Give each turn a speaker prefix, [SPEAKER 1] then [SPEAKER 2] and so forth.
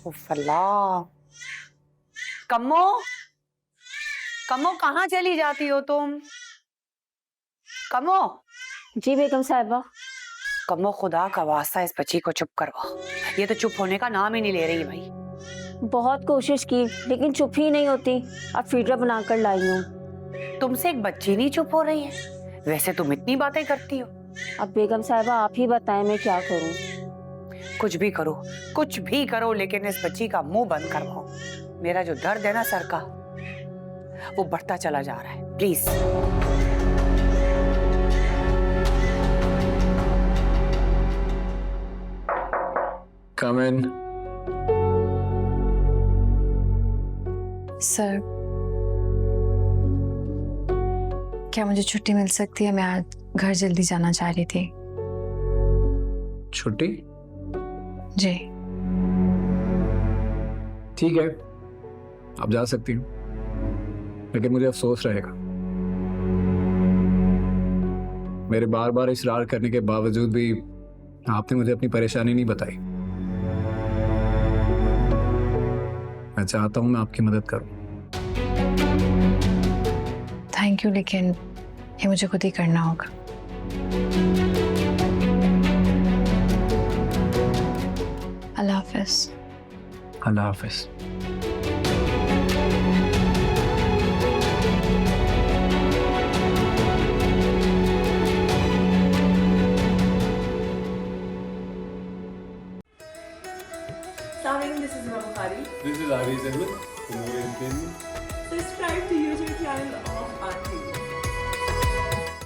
[SPEAKER 1] उफ अल्लाह। कम्मो, कम्मो कहाँ चली जाती हो तुम? कम्मो।
[SPEAKER 2] जी बेगम साहिबा।
[SPEAKER 1] कम्मो खुदा का वास्ता इस बच्ची को चुप करवाओ, ये तो चुप होने का नाम ही नहीं ले रही भाई।
[SPEAKER 2] बहुत कोशिश की लेकिन चुप ही नहीं होती। अब फीडर बनाकर लाई हूँ।
[SPEAKER 1] तुमसे एक बच्ची नहीं चुप हो रही है, वैसे तुम इतनी बातें करती हो।
[SPEAKER 2] अब बेगम साहिबा आप ही बताएं मैं क्या करूँ।
[SPEAKER 1] कुछ भी करो, कुछ भी करो, लेकिन इस बच्ची का मुंह बंद करवाओ। मेरा जो दर्द है ना सर का, वो बढ़ता चला जा रहा है। प्लीज।
[SPEAKER 3] Come in.
[SPEAKER 4] सर, क्या मुझे छुट्टी मिल सकती है? मैं आज घर जल्दी जाना चाह रही थी।
[SPEAKER 3] छुट्टी?
[SPEAKER 4] जी।
[SPEAKER 3] ठीक है, आप जा सकती हो, लेकिन मुझे अफसोस रहेगा। मेरे बार बार इसरार करने के बावजूद भी आपने मुझे अपनी परेशानी नहीं बताई। मैं चाहता हूं मैं आपकी मदद करूं।
[SPEAKER 4] थैंक यू, लेकिन ये मुझे खुद ही करना होगा। अल्लाह हाफिज।
[SPEAKER 3] अल्लाह हाफिज।
[SPEAKER 5] This is Hima Bukhari.
[SPEAKER 6] This is Ari Zedman from Movie Entertainment.
[SPEAKER 5] Subscribe to YouTube channel of RTV.